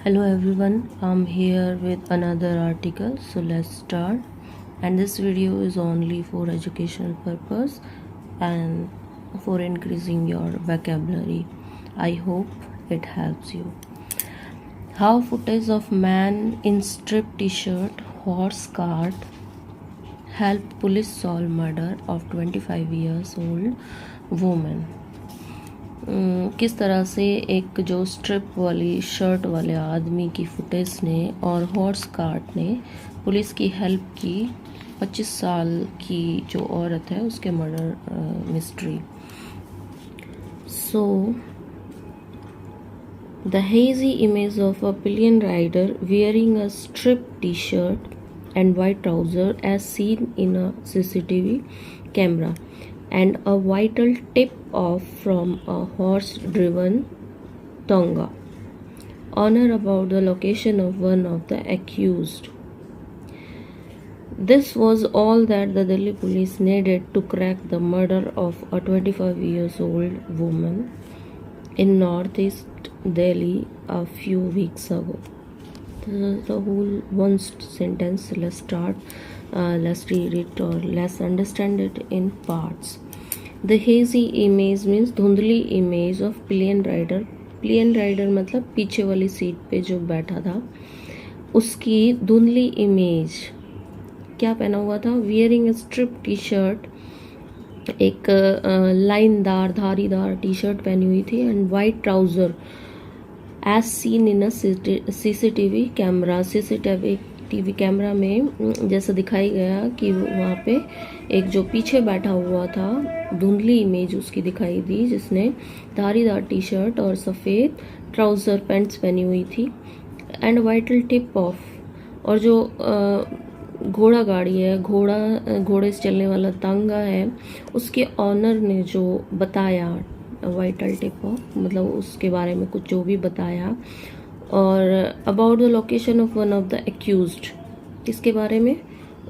Hello everyone, I'm here with another article, so let's start. And this video is only for educational purpose and for increasing your vocabulary. I hope it helps you. How footage of man in strip t-shirt, horse cart helped police solve murder of 25 years old woman. किस तरह से एक जो strip वाली shirt वाले आदमी की footage ने और हॉर्स कार्ट ने पुलिस की हेल्प की 25 साल की जो औरत है उसके murder mystery. So the hazy image of a pillion rider wearing a stripe T shirt and white trouser as seen in a CCTV camera and a vital tip off from a horse driven tonga honor about the location of one of the accused. This was all that the Delhi police needed to crack the murder of a 25 years old woman in northeast Delhi a few weeks ago. This is the whole one sentence. Let's start. Let's read it or let's understand it in parts. The hazy image means धुंधली image of pillion rider. Pillion rider मतलब पीछे वाली seat पे जो बैठा था उसकी धुंधली इमेज. क्या पहना हुआ था? Wearing a strip टी-शर्ट, एक लाइनदार धारीदार टी शर्ट पहनी हुई थी and white trouser as seen in a CCTV camera. CCTV camera में जैसा दिखाई गया कि वहाँ पे एक जो पीछे बैठा हुआ था धुंधली इमेज उसकी दिखाई दी जिसने धारीदार टी शर्ट और सफ़ेद ट्राउज़र पैंट्स पहनी हुई थी एंड वाइटल टिप ऑफ. और जो घोड़ा गाड़ी है, घोड़े से चलने वाला तांगा है, उसके ऑनर ने जो बताया वाइटल टिप ऑफ मतलब उसके बारे में कुछ जो भी बताया. और about the location of one of the accused, किसके बारे में?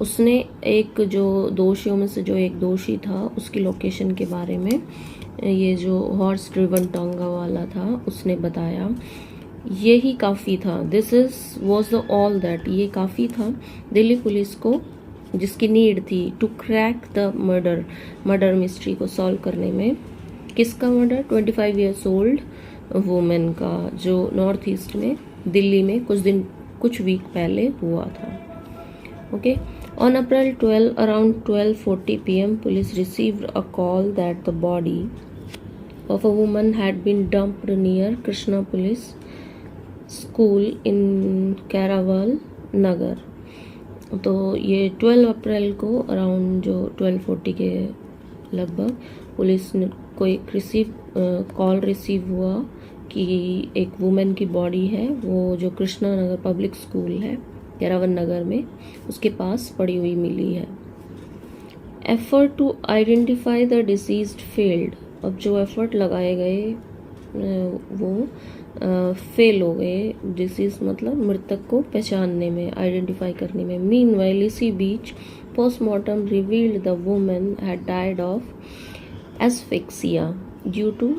उसने एक जो दोषियों में से जो एक दोषी था उसकी लोकेशन के बारे में ये जो हॉर्स ड्रिवन टांगा वाला था उसने बताया. यही काफ़ी था. This was the all that, ये काफ़ी था दिल्ली पुलिस को जिसकी नीड थी to crack the murder mystery को सॉल्व करने में. किसका मर्डर? 25 ईयर्स ओल्ड वुमेन का जो नॉर्थ ईस्ट में दिल्ली में कुछ वीक पहले हुआ था. Okay. On April 12 around 12:40 PM police received a call that the body of a woman had been dumped near Krishna police school in Karawal Nagar. तो ये 12 अप्रैल को अराउंड जो 12:40 के लगभग पुलिस ने को एक कॉल रिसीव हुआ कि एक वुमेन की बॉडी है वो जो कृष्णा नगर पब्लिक स्कूल है कैरावन नगर में उसके पास पड़ी हुई मिली है. Effort to identify the deceased failed. अब जो एफर्ट लगाए गए वो फेल हो गए. डिसीज मतलब मृतक को पहचानने में, आइडेंटिफाई करने में. मीनवाइल इसी बीच postmortem revealed the woman had died of asphyxia due to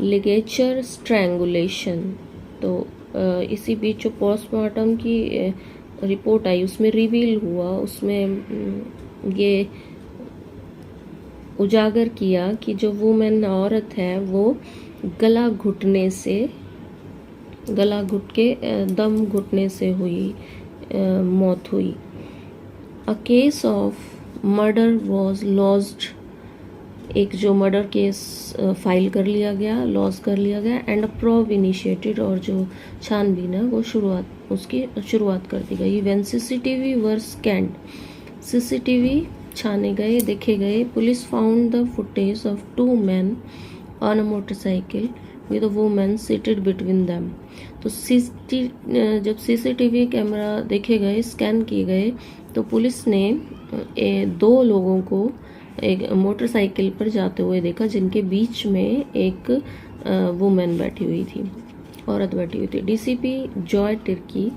ligature strangulation. तो इसी बीच जो पोस्टमार्टम की रिपोर्ट आई उसमें रिवील हुआ, उसमें ये उजागर किया कि जो वुमेन औरत है वो गला घुट के दम घुटने से हुई मौत हुई. A case of murder was lodged. एक जो मर्डर केस फाइल कर लिया गया, लॉज कर लिया गया एंड अ प्रोब इनिशिएटेड. और जो छानबीन है वो उसकी शुरुआत कर दी गई. When CCTV were scanned, CCTV छाने गए, देखे गए. Police found the footage of 2 men on a motorcycle with a woman seated between them. तो जब CCTV कैमरा देखे गए, स्कैन किए गए तो पुलिस ने 2 लोगों को एक मोटरसाइकिल पर जाते हुए देखा जिनके बीच में एक वुमेन बैठी हुई थी, औरत बैठी हुई थी. DCP Joy Tirkey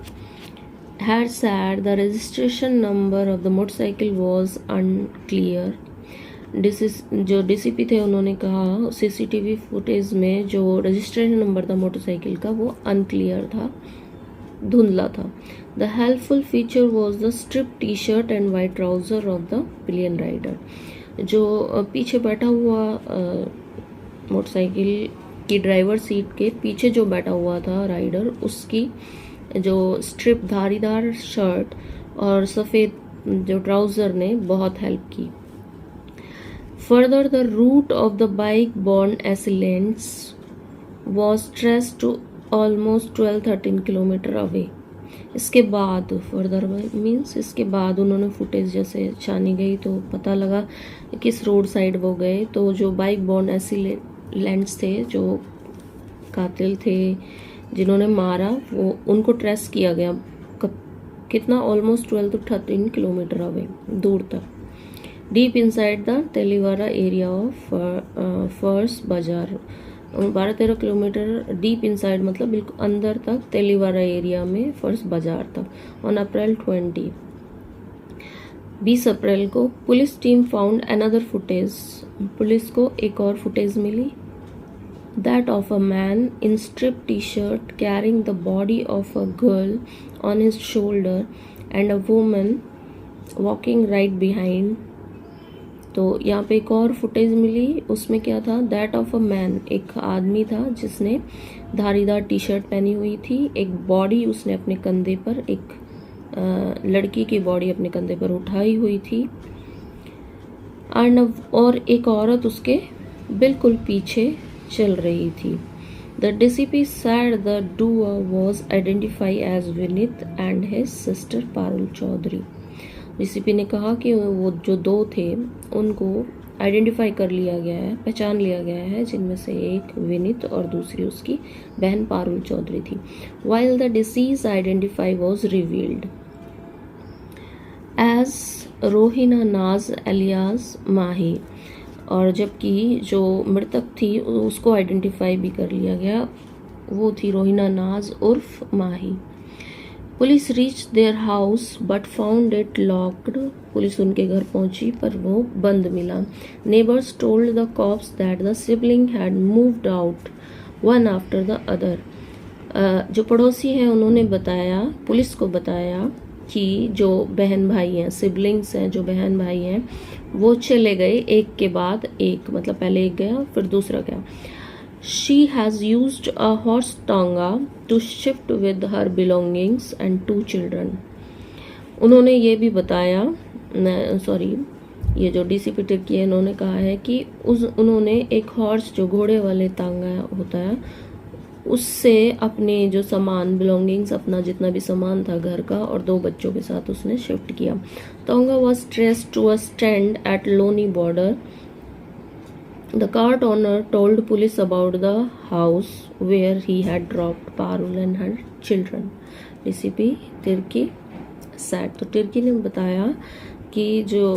had said the registration number of the motorcycle was unclear जो डीसीपी थे उन्होंने कहा सीसीटीवी फुटेज में जो रजिस्ट्रेशन नंबर था मोटरसाइकिल का वो अनक्लियर था, धुंधला था। The helpful feature was the stripe T shirt and white trouser of the pillion rider. जो पीछे बैठा हुआ मोटरसाइकिल की ड्राइवर सीट के पीछे जो बैठा हुआ था राइडर, उसकी जो स्ट्रिप धारीदार शर्ट और सफ़ेद जो ट्राउज़र ने बहुत हेल्प की। Further the route of the bike borne assailants was traced to almost 12-13 kilometre away. इसके बाद फर्दर मीन्स इसके बाद उन्होंने फुटेज जैसे छानी गई तो पता लगा किस रोड साइड वो गए। तो जो बाइक बॉर्न एसिलेंट्स थे, जो कातिल थे जिन्होंने मारा, वो उनको ट्रेस किया गया कितना ऑलमोस्ट 12-13 किलोमीटर अवे, दूर तक, deep inside the Teliwara area of Farsh Bazar. 12-13 kilometre deep inside मतलब बिल्कुल अंदर तक तेलीवारा एरिया में फर्स बाजार तक। ऑन अप्रैल 20 अप्रैल को police team found another footage. Police को एक और फुटेज मिली, that of a man in strip t-shirt carrying the body of a girl on his shoulder and a woman walking right behind। तो यहाँ पे एक और फुटेज मिली, उसमें क्या था, दैट ऑफ अ मैन, एक आदमी था जिसने धारीदार टी शर्ट पहनी हुई थी, एक बॉडी उसने अपने कंधे पर, एक लड़की की बॉडी अपने कंधे पर उठाई हुई थी, और एक औरत उसके बिल्कुल पीछे चल रही थी। The DCP said the doer was identified as Vineet and his sister Parul Chaudhary. DCP ने कहा कि वो जो दो थे उनको आइडेंटिफाई कर लिया गया है, पहचान लिया गया है, जिनमें से एक विनीत और दूसरी उसकी बहन पारुल चौधरी थी। While the deceased identify was revealed as Rohina नाज एलियास माही, और जबकि जो मृतक थी उसको आइडेंटिफाई भी कर लिया गया, वो थी रोहिना नाज उर्फ Mahi. Police reach their house but found it locked. Police उनके घर पहुंची पर वो बंद मिला। Neighbours told the cops that the sibling had moved out one after the other. जो पड़ोसी हैं उन्होंने बताया, पुलिस को बताया कि जो बहन भाई हैं, सिबलिंग्स हैं, जो बहन भाई हैं, वो चले गए एक के बाद एक, मतलब पहले एक गया फिर दूसरा गया। She has used a horse tonga to shift with her belongings and 2 children. उन्होंने ये भी बताया, ये जो डीसीपी टिर्की है इन्होंने कहा है कि उन्होंने एक हॉर्स, जो घोड़े वाले टांगा होता है, उससे अपने जो सामान बिलोंगिंग्स, अपना जितना भी सामान था घर का, और 2 बच्चों के साथ उसने शिफ्ट किया। Tonga was traced to a stand at Loni border. The cart owner told police about the house where he had dropped Parul and her children. DCP Tirkey said, तो तिर्की ने बताया कि जो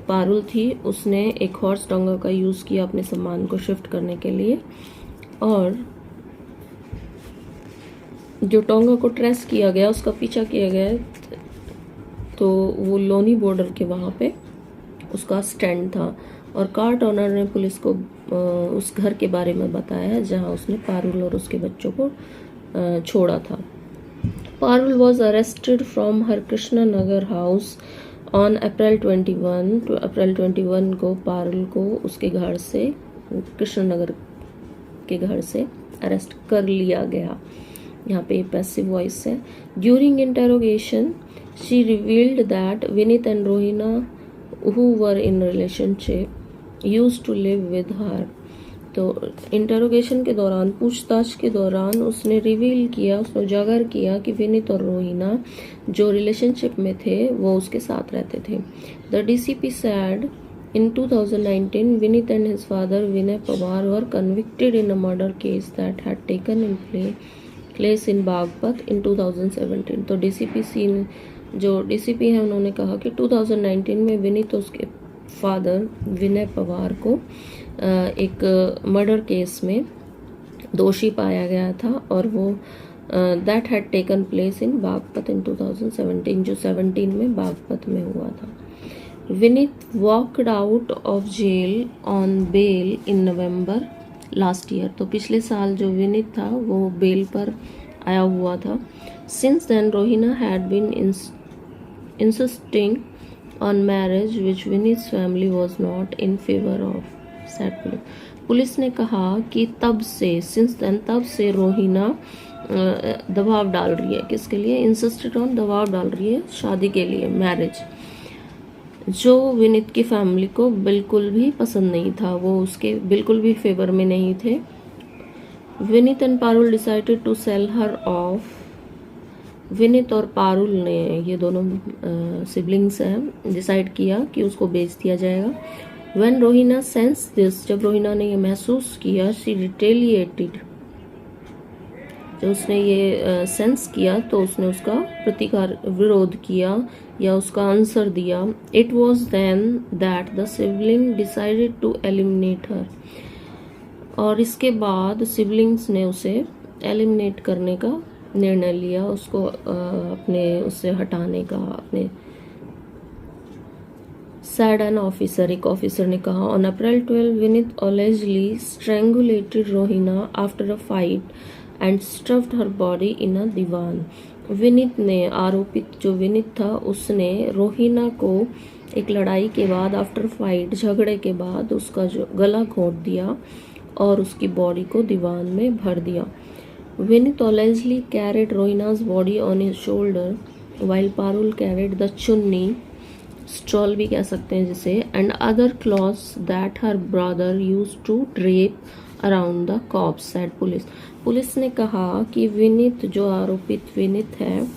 पारुल थी उसने एक हॉर्स टांगा का यूज़ किया अपने सामान को शिफ्ट करने के लिए, और जो टोंगा को ट्रेस किया गया, उसका पीछा किया गया, तो वो लोनी बॉर्डर के वहाँ पे उसका स्टैंड था। और कार्ट ओनर ने पुलिस को उस घर के बारे में बताया जहाँ उसने पारुल और उसके बच्चों को छोड़ा था। Parul was arrested from her Krishna Nagar house on April 21। तो अप्रैल 21 को पारुल को उसके घर से, कृष्ण नगर के घर से अरेस्ट कर लिया गया। यहाँ पे पैसिव वॉइस है। During interrogation she revealed that Vineet and Rohina who were in relationship used to live with her. तो इंटेरोगेशन के दौरान, पूछताछ के दौरान उसने रिवील किया, उसने उजागर किया कि विनीत और रोहिना जो रिलेशनशिप में थे वो उसके साथ रहते थे। The DCP sad in 2019 Vineet and his father Vinay Pawar were convicted in a murder case that had taken in place in Baghpat in 2017। तो जो डीसीपी है उन्होंने कहा कि 2019 में विनीत और उसके फादर विनय पवार को एक मर्डर केस में दोषी पाया गया था, और वो that had taken place in Baghpat in 2017, जो 17 में बागपत में हुआ था। Vineet walked out of jail on bail in November last year. तो पिछले साल जो विनीत था वो बेल पर आया हुआ था। Since then Rohina had been insisting on marriage which Vineet family was not in favour of, said police. Police ने कहा कि तब से, सिंस देन, तब से रोहिना दबाव डाल रही है। किसके लिए? इंसिस्टेड ऑन, दबाव डाल रही है शादी के लिए, मैरिज, जो विनीत की फैमिली को बिल्कुल भी पसंद नहीं था, वो उसके बिल्कुल भी फेवर में नहीं थे। Vineet and Parul decided to sell her off. Vineet और पारुल ने, ये दोनों सिबलिंग्स हैं, डिसाइड किया कि उसको बेच दिया जाएगा। व्हेन रोहिना सेंस दिस, जब रोहिना ने ये महसूस किया, शी रिटेलिएटेड, जब उसने ये सेंस किया तो उसने उसका प्रतिकार, विरोध किया या उसका आंसर दिया। It was then that the sibling decided to eliminate her, और इसके बाद सिबलिंग्स ने उसे एलिमिनेट करने का निर्णय लिया, उसको अपने उससे हटाने का। अपने सैड एन ऑफिसर, एक ऑफिसर ने कहा, on April 12 Vineet allegedly strangulated Rohina after a fight and stuffed her body in a divan. Vineet ने, आरोपित जो विनीत था, उसने रोहिना को एक लड़ाई के बाद, आफ्टर फाइट, झगड़े के बाद, उसका जो गला घोंट दिया और उसकी बॉडी को दीवान में भर दिया। Vineet allegedly carried Rohina's body on his shoulder while Parul carried the chunni, stole भी कह सकते हैं जिसे, and other clothes that her brother used to drape around the corpse, said police. Police ने कहा कि विनीत, जो आरोपित विनीत है,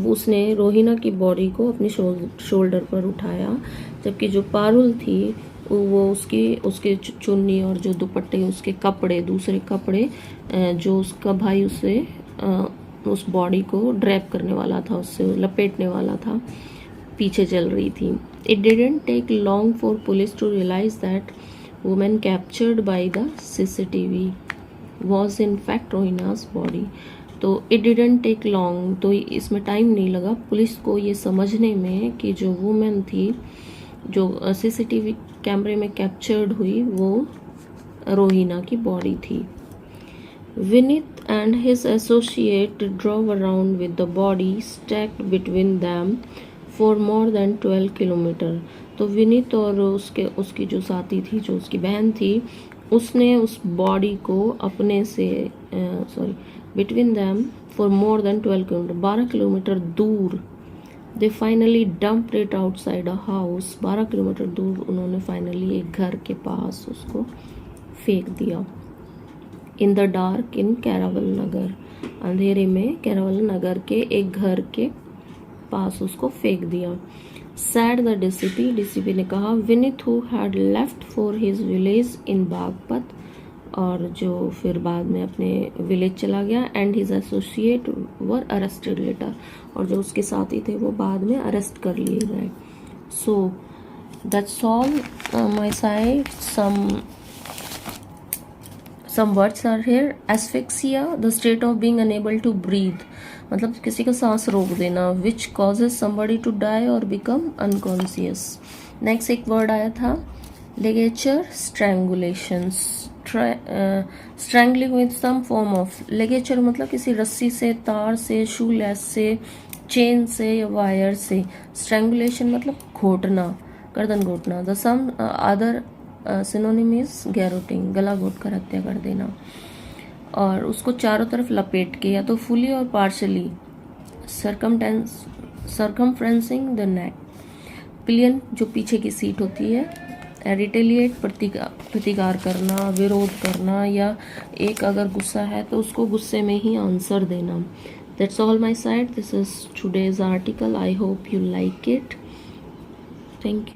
उसने रोहिना की बॉडी को अपनी शोल्डर पर उठाया, जबकि जो पारुल थी वो उसके चुन्नी और जो दुपट्टे, उसके कपड़े, दूसरे कपड़े जो उसका भाई उसे उस बॉडी को ड्रैप करने वाला था, उससे लपेटने वाला था, पीछे चल रही थी। It didn't take long for police to realise that woman captured by the CCTV was in fact Rohina's body. तो इट डिडंट टेक लॉन्ग, तो इसमें टाइम नहीं लगा पुलिस को ये समझने में कि जो वुमेन थी, जो सीसीटीवी कैमरे में कैप्चर्ड हुई, वो रोहिना की बॉडी थी। Vineet and his associate drove around with the body stacked between them for more than 12 kilometre. तो विनीत और उसकी जो साथी थी, जो उसकी बहन थी, उसने उस बॉडी को अपने से between them for more than 12 kilometre, 12 kilometre दूर, they finally dumped it outside a house, 12 kilometre दूर उन्होंने फाइनली एक घर के पास उसको फेंक दिया। In the dark in Karawal Nagar, अंधेरे में कैरावल नगर के एक घर के पास उसको फेंक दिया। सैड द डीसीपी ने कहा, Vineet who had left for his village in Baghpat, और जो फिर बाद में अपने विलेज चला गया, and his associate were arrested later, और जो उसके साथी थे वो बाद में अरेस्ट कर लिए गए। So that's all my side. some words are here. Asphyxia, the state of being unable to breathe, मतलब किसी का सांस रोक देना, which causes somebody to die or become unconscious. Next एक वर्ड आया था ligature, strangulation, strangling with some form of, ligature मतलब किसी रस्सी से, तार से, शूलेस से, चेन से या वायर से, strangulation मतलब घोटना, गर्दन घोटना। the some other synonym is garroting, गला घोट कर हत्या कर देना, और उसको चारों तरफ लपेट के, या तो फुली और पार्शली, सर्कमफ्रेंसिंग द नेक, पिलियन जो पीछे की सीट होती है, रिटेलिएट प्रतिकार करना, विरोध करना, या एक अगर गुस्सा है तो उसको गुस्से में ही आंसर देना। That's all my side. This is today's article. I hope you like it. Thank you.